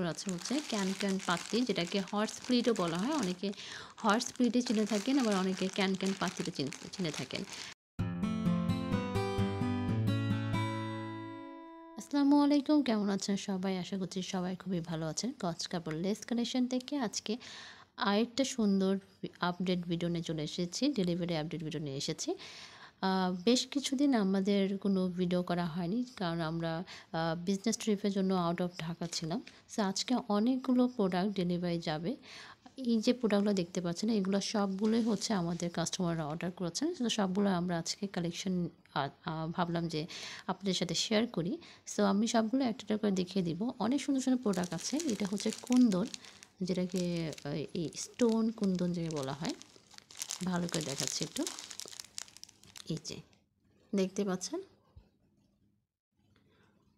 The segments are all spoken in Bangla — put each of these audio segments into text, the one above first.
তারপর আছে হচ্ছে ক্যান পাত্তি, যেটাকে হর্স প্লিটও বলা হয়। অনেকে হর্স প্লিটে চিনে থাকেন, আবার অনেকে ক্যান পাত্তিতে চিনে থাকেন। আসসালামু আলাইকুম, কেমন আছেন সবাই? আশা করছি সবাই খুবই ভালো আছেন। কচ কাপড় লেস কালেকশন থেকে আজকে আরেকটা সুন্দর আপডেট ভিডিও নিয়ে চলে এসেছি। ডেলিভারি আপডেট ভিডিও নিয়ে এসেছি। বেশ কিছুদিন আমাদের কোনো ভিডিও করা হয়নি, কারণ আমরা বিজনেস ট্রিপের জন্য আউট অফ ঢাকা ছিলাম। সো আজকে অনেকগুলো প্রোডাক্ট ডেলিভারি যাবে। এই যে প্রোডাক্টগুলো দেখতে পাচ্ছেন, এগুলো সবগুলোই হচ্ছে আমাদের কাস্টমাররা অর্ডার করেছেন। তো সবগুলো আমরা আজকে কালেকশন ভাবলাম যে আপনাদের সাথে শেয়ার করি। সো আমি সবগুলো একটা একটা করে দেখিয়ে দিব। অনেক সুন্দর সুন্দর প্রোডাক্ট আছে। এটা হচ্ছে কুন্দন, যেটাকে এই স্টোন কুন্দন যেটাকে বলা হয়। ভালো করে দেখাচ্ছি একটু। এই যে দেখতে পাচ্ছেন,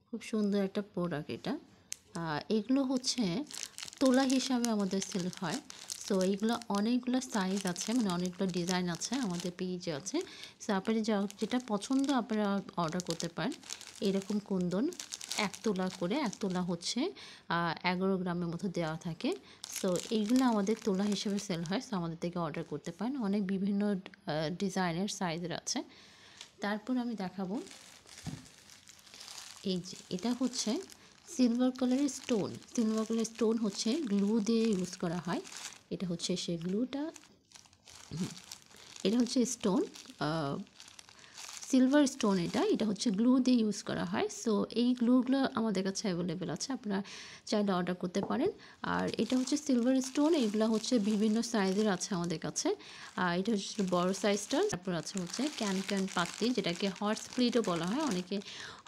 খুব সুন্দর একটা প্রোডাক্ট এটা। এগুলো হচ্ছে তোলা হিসাবে আমাদের সেল হয়। সো এইগুলো অনেকগুলো সাইজ আছে, মানে অনেকগুলো ডিজাইন আছে আমাদের পেজে আছে। সো আপনারা যেটা পছন্দ আপনারা অর্ডার করতে পারেন। এরকম কুন্দন 1 তোলা করে, 1 তোলা হচ্ছে 11 গ্রামের মতো দেওয়া থাকে। সো এইগুলো আমাদের তোলা হিসেবে সেল হয়। সো আমাদের থেকে অর্ডার করতে পারেন। অনেক বিভিন্ন ডিজাইনের সাইজের আছে। তারপর আমি দেখাবো, এই যে এটা হচ্ছে সিলভার কালারের স্টোন। সিলভার কালারের স্টোন হচ্ছে গ্লু দিয়ে ইউজ করা হয়। এটা হচ্ছে সেই গ্লুটা। এটা হচ্ছে স্টোন, সিলভার স্টোন। এটা হচ্ছে গ্লু দিয়ে ইউজ করা হয়। সো এই গ্লুগুলো আমাদের কাছে অ্যাভেলেবেল আছে, আপনারা চাইলে অর্ডার করতে পারেন। আর এটা হচ্ছে সিলভার স্টোন, এইগুলো হচ্ছে বিভিন্ন সাইজের আছে আমাদের কাছে। এটা হচ্ছে বড় সাইজটা। তারপর আছে হচ্ছে ক্যান পাত্তি, যেটাকে হর্স প্লিটও বলা হয়। অনেকে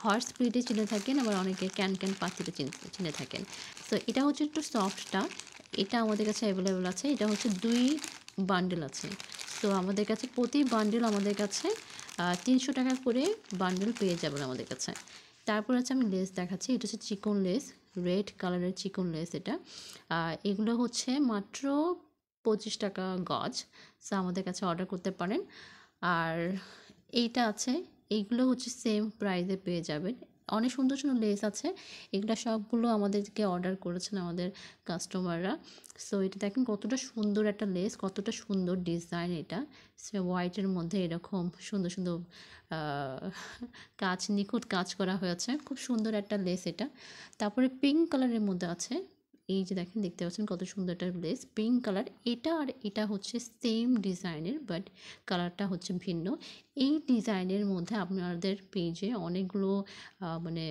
হর্স প্লিটে চিনে থাকেন, আবার অনেকে ক্যান পাত্তিতে চিনে থাকেন। সো এটা হচ্ছে একটু সফটটা, এটা আমাদের কাছে অ্যাভেলেবেল আছে। এটা হচ্ছে 2 বান্ডেল আছে। তো আমাদের কাছে প্রতি বান্ডেল আমাদের কাছে 300 টাকা করে বান্ডেল পেয়ে যাবেন আমাদের কাছে। তারপর আছে আমি লেস দেখাচ্ছি। এটা হচ্ছে চিকন লেস, রেড কালারের চিকন লেস এটা। এগুলো হচ্ছে মাত্র 25 টাকা গজ। সো আমাদের কাছে অর্ডার করতে পারেন। আর এইটা আছে, এইগুলো হচ্ছে সেম প্রাইসে পেয়ে যাবেন। অনেক সুন্দর সুন্দর লেস আছে। এগুলো সবগুলো আমাদেরকে অর্ডার করেছেন আমাদের কাস্টমাররা। সো এটা দেখেন কতটা সুন্দর একটা লেস, কতটা সুন্দর ডিজাইন এটা। সে হোয়াইটের মধ্যে এরকম সুন্দর সুন্দর কাজ, নিখুঁত কাজ করা হয়েছে। খুব সুন্দর একটা লেস এটা। তারপরে পিঙ্ক কালারের মধ্যে আছে। এই যে দেখেন, দেখতে পাচ্ছেন কত সুন্দর একটা লেস, পিঙ্ক কালার। এটা আর এটা হচ্ছে সেম ডিজাইনের, বাট কালারটা হচ্ছে ভিন্ন। এই ডিজাইনের মধ্যে আপনাদের পেজে অনেকগুলো মানে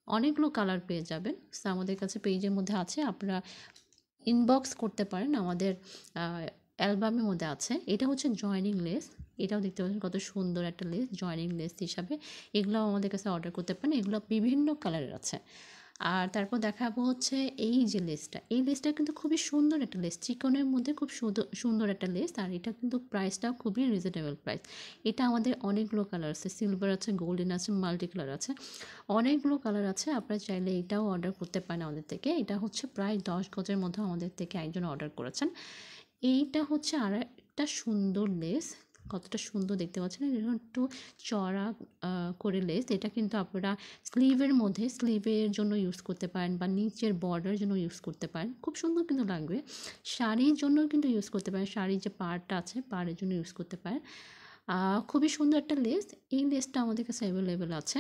অনেকগুলো কালার পেয়ে যাবেন। সো আমাদের কাছে পেজের মধ্যে আছে, আপনারা ইনবক্স করতে পারেন। আমাদের অ্যালবামের মধ্যে আছে। এটা হচ্ছে জয়েনিং লেস। এটাও দেখতে পাচ্ছেন কত সুন্দর একটা লেস, জয়েনিং লেস হিসাবে। এগুলো আমাদের কাছে অর্ডার করতে পারেন। এগুলো বিভিন্ন কালারের আছে। আর তারপর দেখাবো হচ্ছে এই যে লেসটা, এই লেসটা কিন্তু খুবই সুন্দর একটা লেস, চিকনের মধ্যে খুব সুন্দর একটা লেস। আর এটা কিন্তু প্রাইসটাও খুবই রিজনেবল প্রাইস। এটা আমাদের অনেকগুলো কালার আছে, সিলভার আছে, গোল্ডেন আছে, মাল্টি কালার আছে, অনেকগুলো কালার আছে। আপনারা চাইলে এটাও অর্ডার করতে পারেন আমাদের থেকে। এটা হচ্ছে প্রায় 10 গজের মধ্যে আমাদের থেকে একজন অর্ডার করেছেন। এইটা হচ্ছে আর একটা সুন্দর লেস, কতটা সুন্দর দেখতে পাচ্ছেন। এরকম একটু চড়া করে লেস। এটা কিন্তু আপনারা স্লিভের মধ্যে, স্লিভের জন্য ইউজ করতে পারেন, বা নিচের বর্ডারের জন্য ইউজ করতে পারেন। খুব সুন্দর কিন্তু লাগবে। শাড়ির জন্য কিন্তু ইউজ করতে পারেন, শাড়ির যে পাড়টা আছে পাড়ের জন্য ইউজ করতে পারেন। খুবই সুন্দর একটা লেস। এই লেসটা আমাদের কাছে অ্যাভেলেবেল আছে।